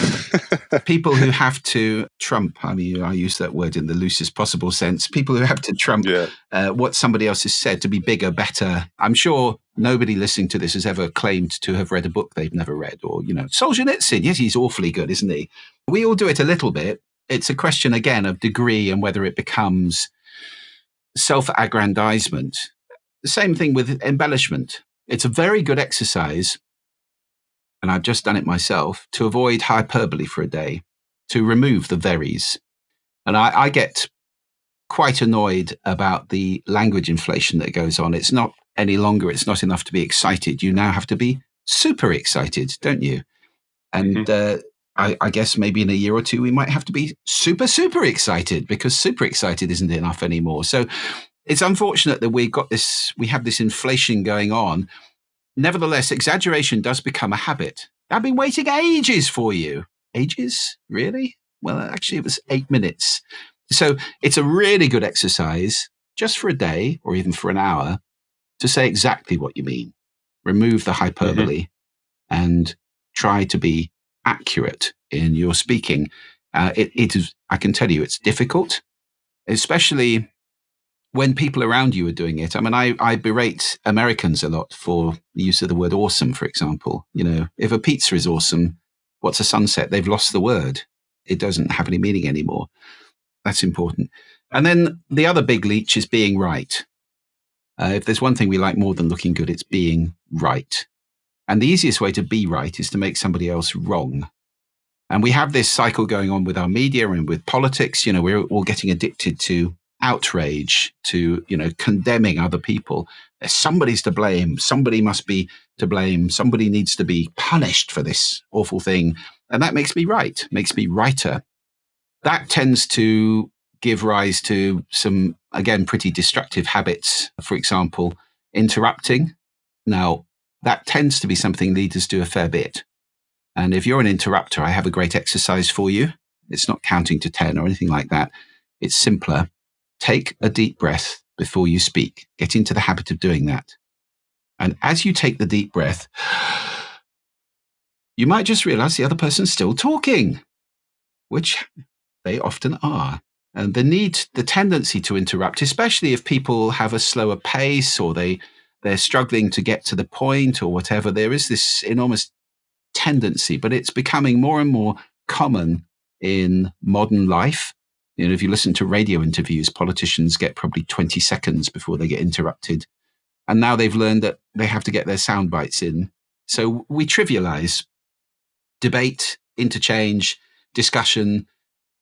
People who have to trump, I mean, I use that word in the loosest possible sense, people who have to trump what somebody else has said to be bigger, better. I'm sure nobody listening to this has ever claimed to have read a book they've never read. Or, Solzhenitsyn, yes, he's awfully good, isn't he? We all do it a little bit. It's a question, again, of degree and whether it becomes self-aggrandizement. The same thing with embellishment. It's a very good exercise, and I've just done it myself, to avoid hyperbole for a day, to remove the verys. And I get quite annoyed about the language inflation that goes on. It's not any longer, it's not enough to be excited. You now have to be super excited, don't you? And I guess maybe in a year or two, we might have to be super, super excited, because super excited isn't enough anymore. So it's unfortunate that we have this inflation going on. Nevertheless, exaggeration does become a habit. I've been waiting ages for you. Ages? Really? Well, actually, it was 8 minutes. So it's a really good exercise, just for a day or even for an hour, to say exactly what you mean. Remove the hyperbole and try to be accurate in your speaking. It is, I can tell you, it's difficult, especially when people around you are doing it. I mean, I berate Americans a lot for the use of the word awesome, for example. If a pizza is awesome, what's a sunset? They've lost the word. It doesn't have any meaning anymore. That's important. And then the other big leech is being right. If there's one thing we like more than looking good, it's being right. And the easiest way to be right is to make somebody else wrong. And we have this cycle going on with our media and with politics. We're all getting addicted to outrage, to, condemning other people. Somebody's to blame. Somebody must be to blame. Somebody needs to be punished for this awful thing. And that makes me right, makes me righter. That tends to give rise to some, again, pretty destructive habits. For example, interrupting. Now, that tends to be something leaders do a fair bit. And if you're an interrupter, I have a great exercise for you. It's not counting to 10 or anything like that. It's simpler. Take a deep breath before you speak. Get into the habit of doing that. And as you take the deep breath, you might just realize the other person's still talking, which they often are. And the tendency to interrupt, especially if people have a slower pace or they're struggling to get to the point or whatever, there is this enormous tendency, but it's becoming more and more common in modern life. If you listen to radio interviews, politicians get probably 20 seconds before they get interrupted. And now they've learned that they have to get their sound bites in. So we trivialize debate, interchange, discussion.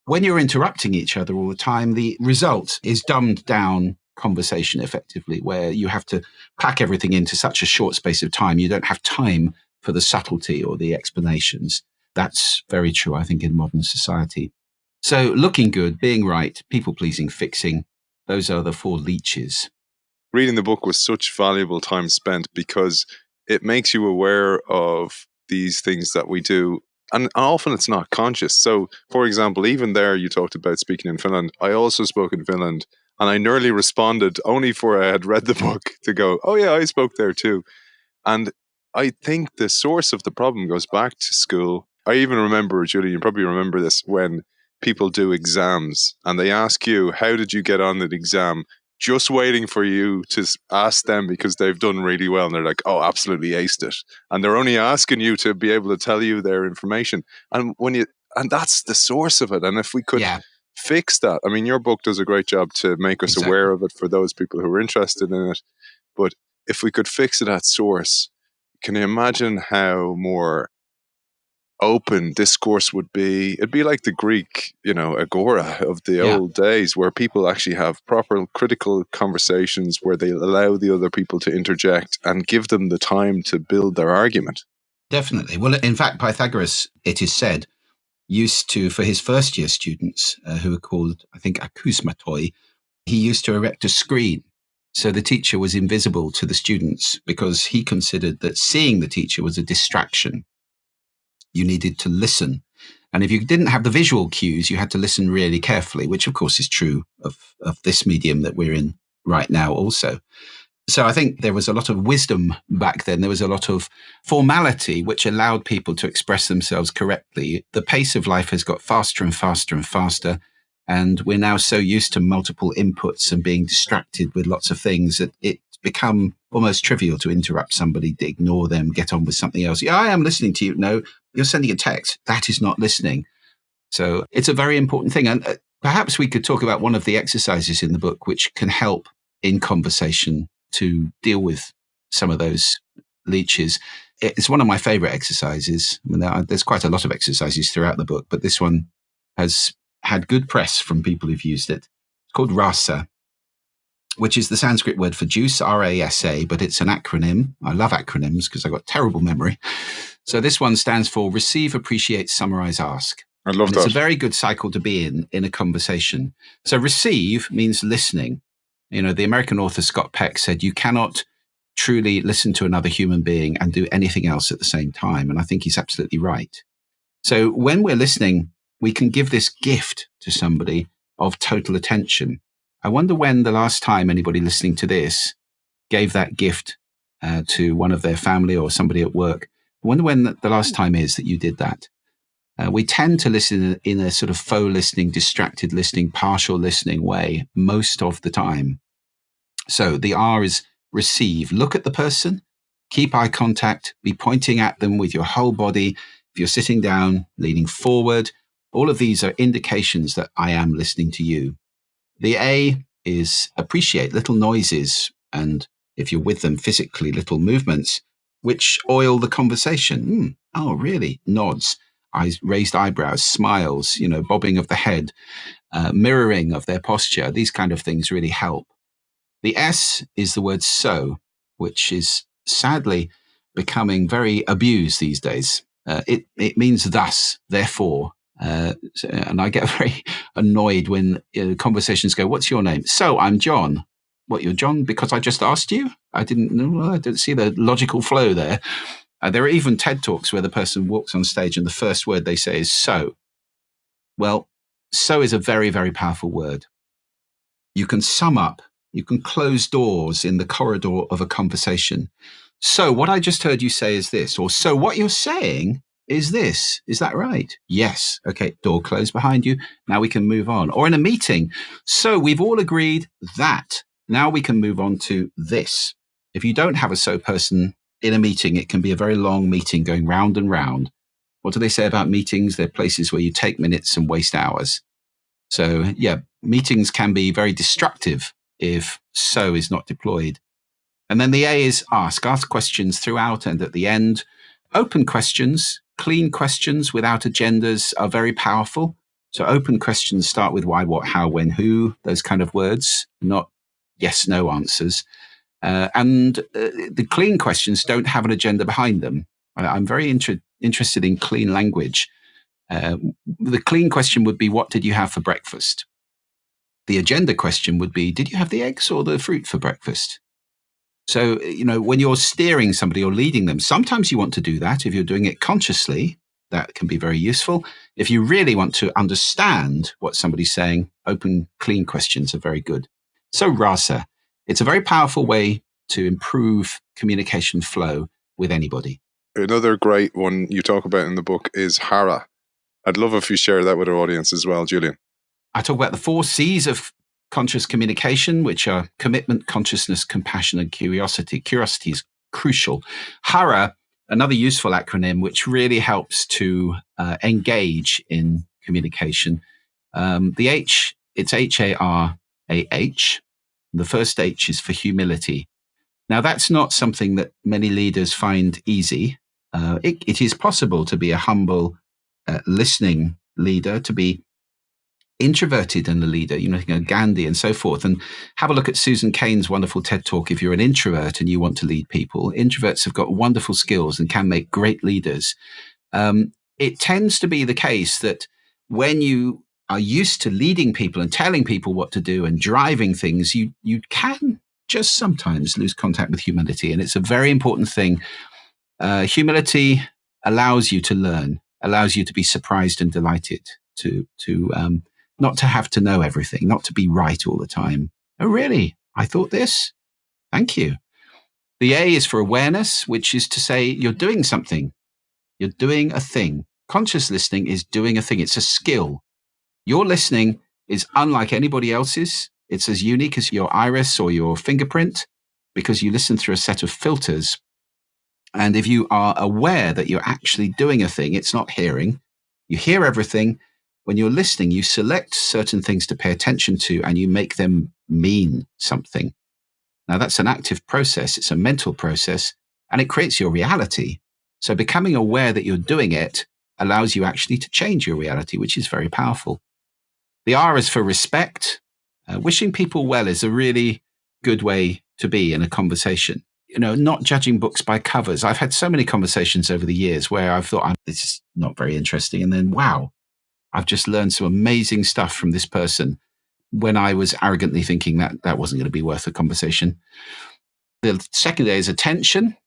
When you're interrupting each other all the time, the result is dumbed down conversation effectively, where you have to pack everything into such a short space of time. You don't have time for the subtlety or the explanations. That's very true, I think, in modern society. So looking good, being right, people-pleasing, fixing, those are the four leeches. Reading the book was such valuable time spent because it makes you aware of these things that we do. And often it's not conscious. So, for example, even there you talked about speaking in Finland. I also spoke in Finland, and I nearly responded only for I had read the book to go, oh yeah, I spoke there too. And I think the source of the problem goes back to school. I even remember, Julie, you probably remember this, when people do exams and they ask you, how did you get on the exam? Just waiting for you to ask them because they've done really well. And they're like, oh, absolutely aced it. And they're only asking you to be able to tell you their information. And that's the source of it. And if we could fix that, I mean, your book does a great job to make us aware of it for those people who are interested in it. But if we could fix it at source, can you imagine how more open discourse would be? It'd be like the Greek, agora of the old days, where people actually have proper critical conversations where they allow the other people to interject and give them the time to build their argument. Definitely. Well, in fact, Pythagoras, it is said, used to, for his first year students, who were called, I think, acousmatoi, he used to erect a screen. So the teacher was invisible to the students because he considered that seeing the teacher was a distraction. You needed to listen. And if you didn't have the visual cues, you had to listen really carefully, which of course is true of this medium that we're in right now also. So I think there was a lot of wisdom back then. There was a lot of formality, which allowed people to express themselves correctly. The pace of life has got faster and faster and faster. And we're now so used to multiple inputs and being distracted with lots of things that it's become almost trivial to interrupt somebody, to ignore them, get on with something else. Yeah, I am listening to you. No, you're sending a text. That is not listening. So it's a very important thing. And perhaps we could talk about one of the exercises in the book which can help in conversation to deal with some of those leeches. It's one of my favorite exercises. I mean, there's quite a lot of exercises throughout the book, but this one has had good press from people who've used it. It's called rasa, which is the Sanskrit word for juice, R-A-S-A, but it's an acronym. I love acronyms because I've got terrible memory. So this one stands for receive, appreciate, summarize, ask. I love that. It's a very good cycle to be in a conversation. So receive means listening. You know, the American author Scott Peck said, you cannot truly listen to another human being and do anything else at the same time. And I think he's absolutely right. So when we're listening, we can give this gift to somebody of total attention. I wonder when the last time anybody listening to this gave that gift to one of their family or somebody at work. I wonder when the last time is that you did that. We tend to listen in a sort of faux listening, distracted listening, partial listening way most of the time. So the R is receive. Look at the person, keep eye contact, be pointing at them with your whole body. If you're sitting down, leaning forward, all of these are indications that I am listening to you. The A is appreciate, little noises, and if you're with them physically, little movements, which oil the conversation. Oh, really? Nods, eyes, raised eyebrows, smiles, bobbing of the head, mirroring of their posture. These kind of things really help. The S is the word so, which is sadly becoming very abused these days. It means thus, therefore. And I get very annoyed when conversations go, what's your name? So I'm John. What, you're John because I just asked you? I didn't see the logical flow there. There are even TED Talks where the person walks on stage and the first word they say is so. Well, so is a very, very powerful word. You can sum up, you can close doors in the corridor of a conversation. So what I just heard you say is this, or so what you're saying is this. Is that right? Yes. Okay, door closed behind you. Now we can move on. Or in a meeting. So we've all agreed that. Now we can move on to this. If you don't have a so person in a meeting, it can be a very long meeting going round and round. What do they say about meetings? They're places where you take minutes and waste hours. So yeah, meetings can be very destructive if so is not deployed. And then the A is ask questions throughout and at the end. Open questions, clean questions without agendas are very powerful. So open questions start with why, what, how, when, who, those kind of words, not yes, no answers. And the clean questions don't have an agenda behind them. I'm very interested in clean language. The clean question would be, what did you have for breakfast? The agenda question would be, did you have the eggs or the fruit for breakfast? So, when you're steering somebody or leading them, sometimes you want to do that. If you're doing it consciously, that can be very useful. If you really want to understand what somebody's saying, open, clean questions are very good. So rasa, it's a very powerful way to improve communication flow with anybody. Another great one you talk about in the book is Hara. I'd love if you share that with our audience as well, Julian. I talk about the 4 C's of conscious communication, which are commitment, consciousness, compassion, and curiosity. Curiosity is crucial. Hara, another useful acronym, which really helps to engage in communication. The H, it's H-A-R-A-H. The first H is for humility. Now, that's not something that many leaders find easy. It is possible to be a humble, listening leader, to be introverted and a leader, Gandhi and so forth. And have a look at Susan Cain's wonderful TED Talk. If you're an introvert and you want to lead people, introverts have got wonderful skills and can make great leaders. It tends to be the case that when you are used to leading people and telling people what to do and driving things, you can just sometimes lose contact with humility. And it's a very important thing. Humility allows you to learn, allows you to be surprised and delighted, to not to have to know everything, not to be right all the time. Oh, really? I thought this? Thank you. The A is for awareness, which is to say you're doing something. You're doing a thing. Conscious listening is doing a thing. It's a skill. Your listening is unlike anybody else's. It's as unique as your iris or your fingerprint because you listen through a set of filters. And if you are aware that you're actually doing a thing, it's not hearing. You hear everything. When you're listening, you select certain things to pay attention to and you make them mean something. Now, that's an active process. It's a mental process and it creates your reality. So becoming aware that you're doing it allows you actually to change your reality, which is very powerful. The R is for respect. Wishing people well is a really good way to be in a conversation. Not judging books by covers. I've had so many conversations over the years where I've thought, this is not very interesting. And then, wow, I've just learned some amazing stuff from this person when I was arrogantly thinking that wasn't going to be worth a conversation. The second A is attention.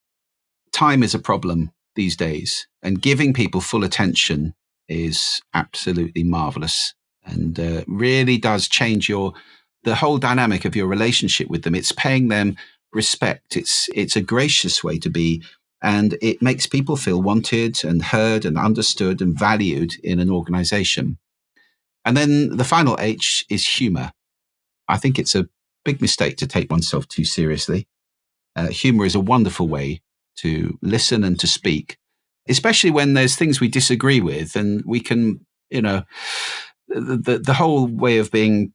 Time is a problem these days, and giving people full attention is absolutely marvelous and really does change the whole dynamic of your relationship with them. It's paying them respect. It's a gracious way to be, and it makes people feel wanted and heard and understood and valued in an organization. And then the final H is humor. I think it's a big mistake to take oneself too seriously. Humor is a wonderful way to listen and to speak, especially when there's things we disagree with, and we can, the whole way of being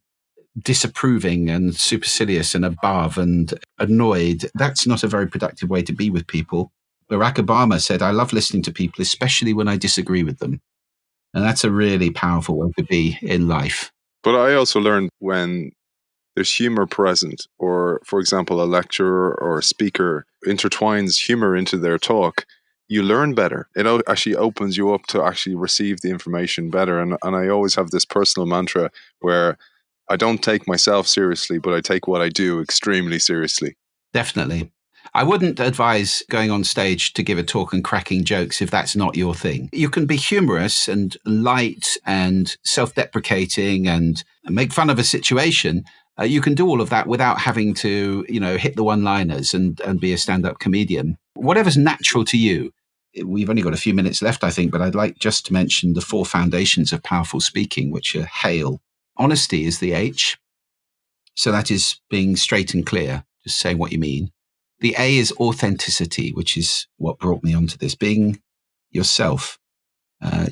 disapproving and supercilious and above and annoyed, that's not a very productive way to be with people. Barack Obama said, "I love listening to people, especially when I disagree with them." And that's a really powerful way to be in life. But I also learned when there's humor present, or, for example, a lecturer or a speaker intertwines humor into their talk, you learn better. It actually opens you up to actually receive the information better. And I always have this personal mantra where I don't take myself seriously, but I take what I do extremely seriously. Definitely. I wouldn't advise going on stage to give a talk and cracking jokes if that's not your thing. You can be humorous and light and self-deprecating and make fun of a situation. You can do all of that without having to, hit the one-liners and be a stand-up comedian. Whatever's natural to you. We've only got a few minutes left, I think, but I'd like just to mention the 4 foundations of powerful speaking, which are HAIL. Honesty is the H. So that is being straight and clear, just saying what you mean. The A is authenticity, which is what brought me onto this, being yourself.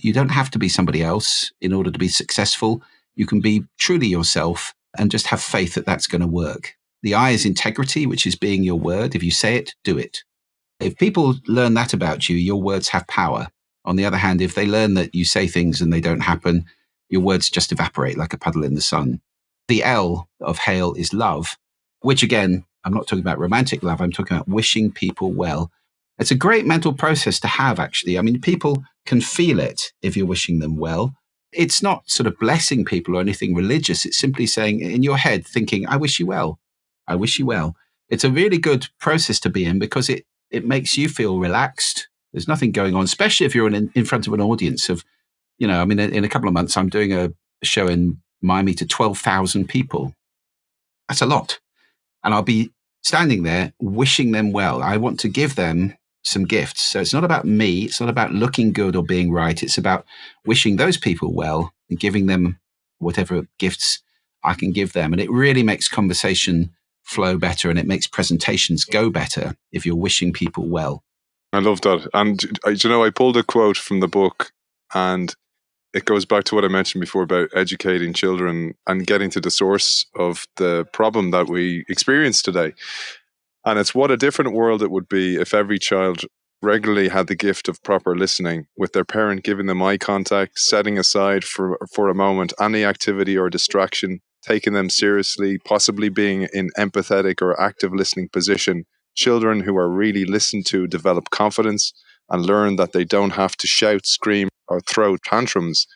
You don't have to be somebody else in order to be successful. You can be truly yourself and just have faith that that's going to work. The I is integrity, which is being your word. If you say it, do it. If people learn that about you, your words have power. On the other hand, if they learn that you say things and they don't happen, your words just evaporate like a puddle in the sun. The L of HAIL is love, which again, I'm not talking about romantic love. I'm talking about wishing people well. It's a great mental process to have, actually. I mean, people can feel it if you're wishing them well. It's not sort of blessing people or anything religious. It's simply saying in your head, thinking, I wish you well. I wish you well. It's a really good process to be in because it makes you feel relaxed. There's nothing going on, especially if you're in front of an audience of, in a couple of months, I'm doing a show in Miami to 12,000 people. That's a lot. And I'll be standing there wishing them well. I want to give them some gifts. So it's not about me. It's not about looking good or being right. It's about wishing those people well and giving them whatever gifts I can give them. And it really makes conversation flow better and it makes presentations go better if you're wishing people well. I love that. And, I pulled a quote from the book, and it goes back to what I mentioned before about educating children and getting to the source of the problem that we experience today. And it's what a different world it would be if every child regularly had the gift of proper listening, with their parent giving them eye contact, setting aside for a moment any activity or distraction, taking them seriously, possibly being in empathetic or active listening position. Children who are really listened to develop confidence and learn that they don't have to shout, scream, or throw tantrums.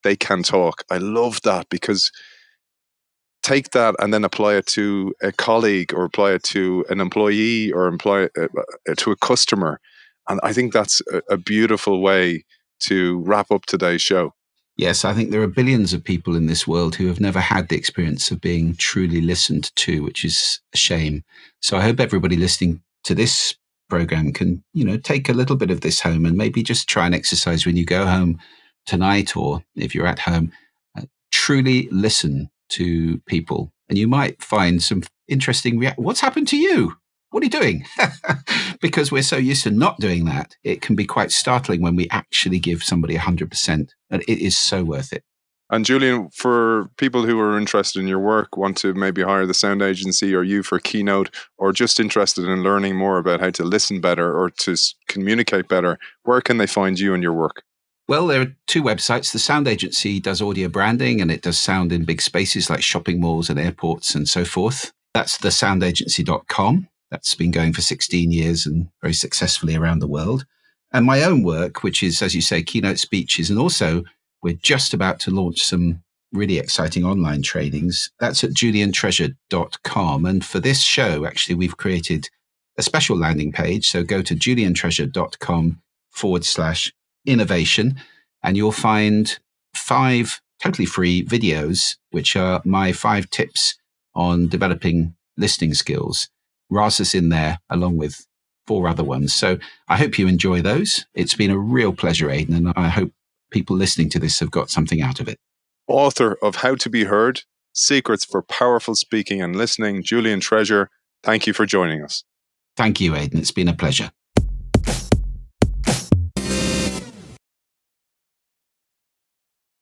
They can talk. I love that, because take that and then apply it to a colleague or apply it to an employee or apply it to a customer. And I think that's a beautiful way to wrap up today's show. Yes, I think there are billions of people in this world who have never had the experience of being truly listened to, which is a shame. So I hope everybody listening to this program can, take a little bit of this home and maybe just try and exercise when you go home tonight, or if you're at home, truly listen to people. And you might find some interesting what's happened to you? What are you doing? Because we're so used to not doing that, it can be quite startling when we actually give somebody 100%. And it is so worth it. And Julian, for people who are interested in your work, want to maybe hire the sound agency or you for Keynote, or just interested in learning more about how to listen better or to communicate better, where can they find you and your work? Well, there are two websites. The sound agency does audio branding, and it does sound in big spaces like shopping malls and airports and so forth. That's thesoundagency.com. That's been going for 16 years and very successfully around the world. And my own work, which is, as you say, keynote speeches, and also we're just about to launch some really exciting online trainings. That's at juliantreasure.com. And for this show, actually, we've created a special landing page. So go to juliantreasure.com/innovation, and you'll find 5 totally free videos, which are my 5 tips on developing listening skills. Ras is in there along with 4 other ones. So I hope you enjoy those. It's been a real pleasure, Aidan, and I hope people listening to this have got something out of it. Author of How to Be Heard, Secrets for Powerful Speaking and Listening, Julian Treasure, thank you for joining us. Thank you, Aidan. It's been a pleasure.